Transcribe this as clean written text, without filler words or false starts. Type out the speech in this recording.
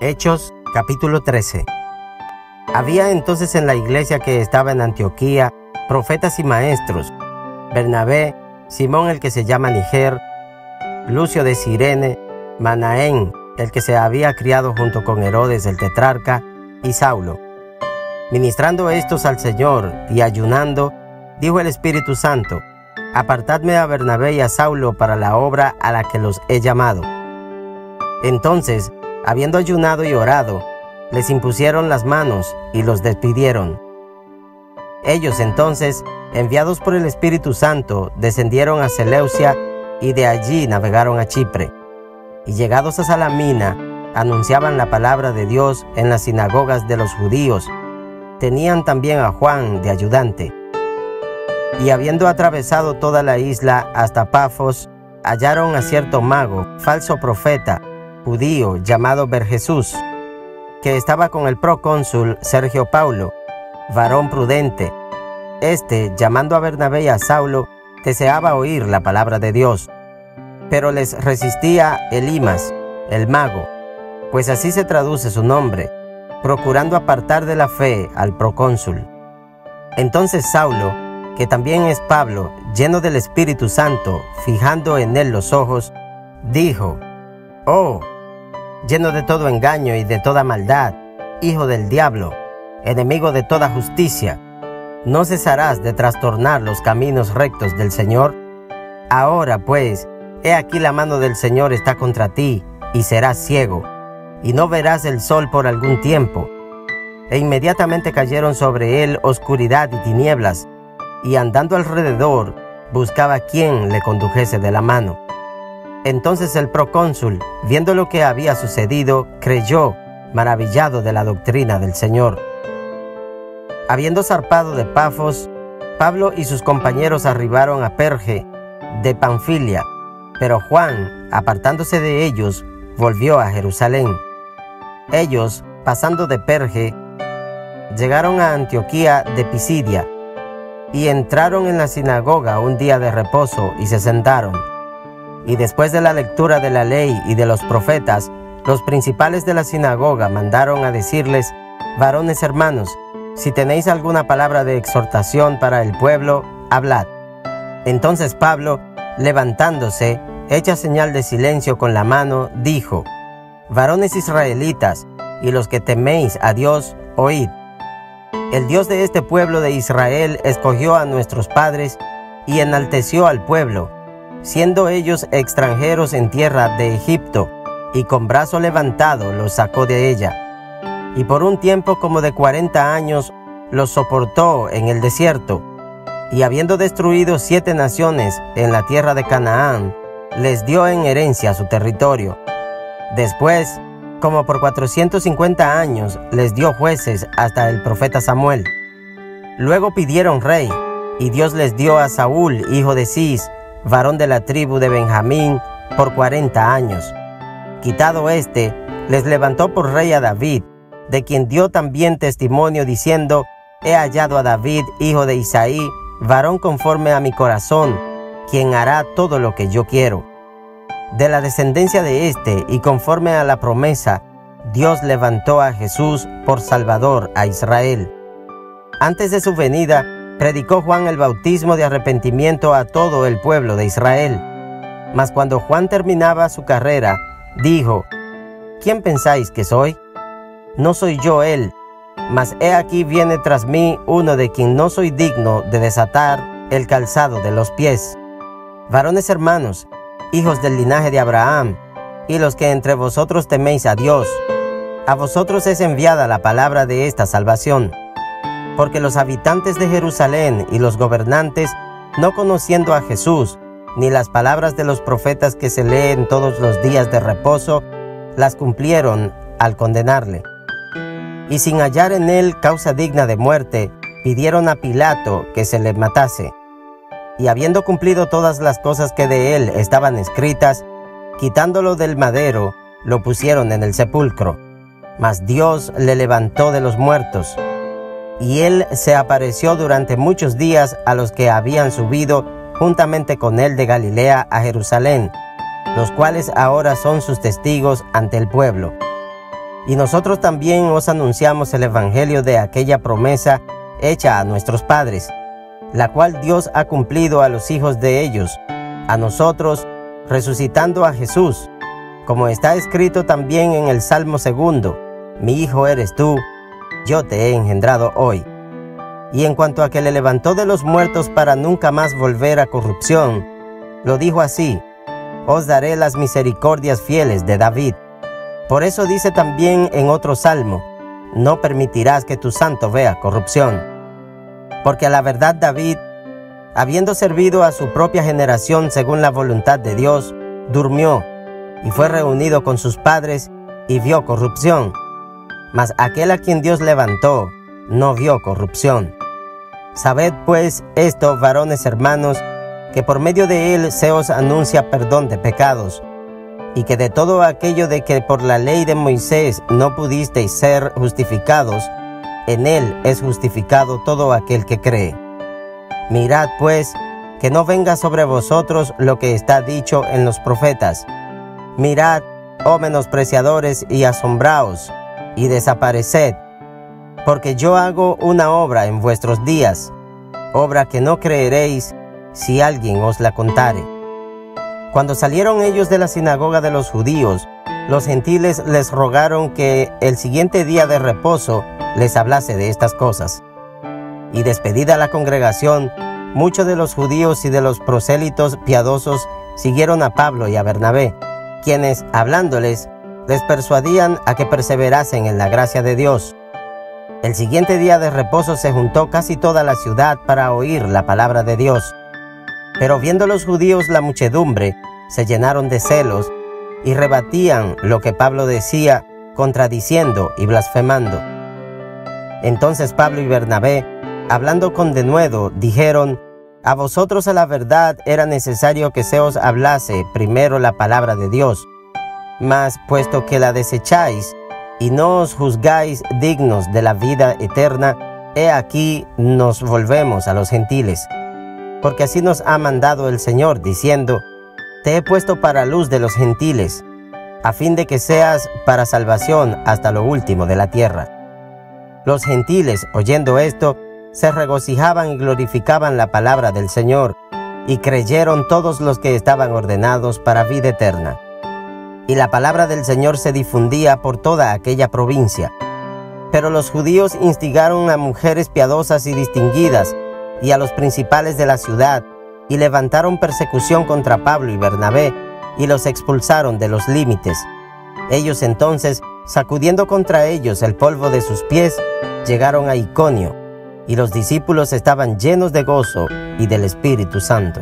Hechos, capítulo 13. Había entonces en la iglesia que estaba en Antioquía profetas y maestros: Bernabé, Simón el que se llama Niger, Lucio de Cirene, Manaén, el que se había criado junto con Herodes el tetrarca, y Saulo. Ministrando estos al Señor y ayunando, dijo el Espíritu Santo: Apartadme a Bernabé y a Saulo para la obra a la que los he llamado. Entonces, habiendo ayunado y orado, les impusieron las manos y los despidieron. Ellos entonces, enviados por el Espíritu Santo, descendieron a Seleucia y de allí navegaron a Chipre. Y llegados a Salamina, anunciaban la palabra de Dios en las sinagogas de los judíos. Tenían también a Juan de ayudante. Y habiendo atravesado toda la isla hasta Pafos, hallaron a cierto mago, falso profeta, judío, llamado Barjesús, que estaba con el procónsul Sergio Paulo, varón prudente. Este, llamando a Bernabé y a Saulo, deseaba oír la palabra de Dios. Pero les resistía Elimas, el mago, pues así se traduce su nombre, procurando apartar de la fe al procónsul. Entonces Saulo, que también es Pablo, lleno del Espíritu Santo, fijando en él los ojos, dijo: «Oh, lleno de todo engaño y de toda maldad, hijo del diablo, enemigo de toda justicia, ¿no cesarás de trastornar los caminos rectos del Señor? Ahora pues, he aquí la mano del Señor está contra ti, y serás ciego, y no verás el sol por algún tiempo». E inmediatamente cayeron sobre él oscuridad y tinieblas, y andando alrededor, buscaba quien le condujese de la mano. Entonces el procónsul, viendo lo que había sucedido, creyó, maravillado de la doctrina del Señor. Habiendo zarpado de Pafos, Pablo y sus compañeros arribaron a Perge de Panfilia, pero Juan, apartándose de ellos, volvió a Jerusalén. Ellos, pasando de Perge, llegaron a Antioquía de Pisidia, y entraron en la sinagoga un día de reposo y se sentaron. Y después de la lectura de la ley y de los profetas, los principales de la sinagoga mandaron a decirles: «Varones hermanos, si tenéis alguna palabra de exhortación para el pueblo, hablad». Entonces Pablo, levantándose, hecha señal de silencio con la mano, dijo: «Varones israelitas, y los que teméis a Dios, oíd. El Dios de este pueblo de Israel escogió a nuestros padres y enalteció al pueblo, siendo ellos extranjeros en tierra de Egipto, y con brazo levantado los sacó de ella. Y por un tiempo como de 40 años los soportó en el desierto, y habiendo destruido 7 naciones en la tierra de Canaán, les dio en herencia su territorio. Después, como por 450 años, les dio jueces hasta el profeta Samuel. Luego pidieron rey, y Dios les dio a Saúl, hijo de Cis, varón de la tribu de Benjamín, por 40 años. Quitado éste, les levantó por rey a David, de quien dio también testimonio diciendo: «He hallado a David, hijo de Isaí, varón conforme a mi corazón, quien hará todo lo que yo quiero». De la descendencia de éste, y conforme a la promesa, Dios levantó a Jesús por Salvador a Israel. Antes de su venida, predicó Juan el bautismo de arrepentimiento a todo el pueblo de Israel. Mas cuando Juan terminaba su carrera, dijo: «¿Quién pensáis que soy? No soy yo él, mas he aquí viene tras mí uno de quien no soy digno de desatar el calzado de los pies. Varones hermanos, hijos del linaje de Abraham, y los que entre vosotros teméis a Dios, a vosotros es enviada la palabra de esta salvación. Porque los habitantes de Jerusalén y los gobernantes, no conociendo a Jesús, ni las palabras de los profetas que se leen todos los días de reposo, las cumplieron al condenarle. Y sin hallar en él causa digna de muerte, pidieron a Pilato que se le matase. Y habiendo cumplido todas las cosas que de él estaban escritas, quitándolo del madero, lo pusieron en el sepulcro. Mas Dios le levantó de los muertos. Y él se apareció durante muchos días a los que habían subido juntamente con él de Galilea a Jerusalén, los cuales ahora son sus testigos ante el pueblo. Y nosotros también os anunciamos el evangelio de aquella promesa hecha a nuestros padres, la cual Dios ha cumplido a los hijos de ellos, a nosotros, resucitando a Jesús, como está escrito también en el Salmo 2: Mi hijo eres tú, yo te he engendrado hoy. Y en cuanto a que le levantó de los muertos para nunca más volver a corrupción, lo dijo así: Os daré las misericordias fieles de David. Por eso dice también en otro salmo: No permitirás que tu santo vea corrupción. Porque a la verdad David, habiendo servido a su propia generación según la voluntad de Dios, durmió y fue reunido con sus padres y vio corrupción. Mas aquel a quien Dios levantó no vio corrupción. Sabed pues esto, varones hermanos, que por medio de él se os anuncia perdón de pecados, y que de todo aquello de que por la ley de Moisés no pudisteis ser justificados, en él es justificado todo aquel que cree. Mirad pues, que no venga sobre vosotros lo que está dicho en los profetas: Mirad, oh menospreciadores, y asombraos, y desapareced, porque yo hago una obra en vuestros días, obra que no creeréis si alguien os la contare. Cuando salieron ellos de la sinagoga de los judíos, los gentiles les rogaron que el siguiente día de reposo les hablase de estas cosas. Y despedida la congregación, muchos de los judíos y de los prosélitos piadosos siguieron a Pablo y a Bernabé, quienes, hablándoles, les persuadían a que perseverasen en la gracia de Dios. El siguiente día de reposo se juntó casi toda la ciudad para oír la palabra de Dios. Pero viendo los judíos la muchedumbre, se llenaron de celos y rebatían lo que Pablo decía, contradiciendo y blasfemando. Entonces Pablo y Bernabé, hablando con denuedo, dijeron: A vosotros a la verdad era necesario que se os hablase primero la palabra de Dios. Mas puesto que la desecháis y no os juzgáis dignos de la vida eterna, he aquí nos volvemos a los gentiles. Porque así nos ha mandado el Señor, diciendo: Te he puesto para luz de los gentiles, a fin de que seas para salvación hasta lo último de la tierra. Los gentiles, oyendo esto, se regocijaban y glorificaban la palabra del Señor, y creyeron todos los que estaban ordenados para vida eterna. Y la palabra del Señor se difundía por toda aquella provincia. Pero los judíos instigaron a mujeres piadosas y distinguidas, y a los principales de la ciudad, y levantaron persecución contra Pablo y Bernabé, y los expulsaron de los límites. Ellos entonces, sacudiendo contra ellos el polvo de sus pies, llegaron a Iconio, y los discípulos estaban llenos de gozo y del Espíritu Santo.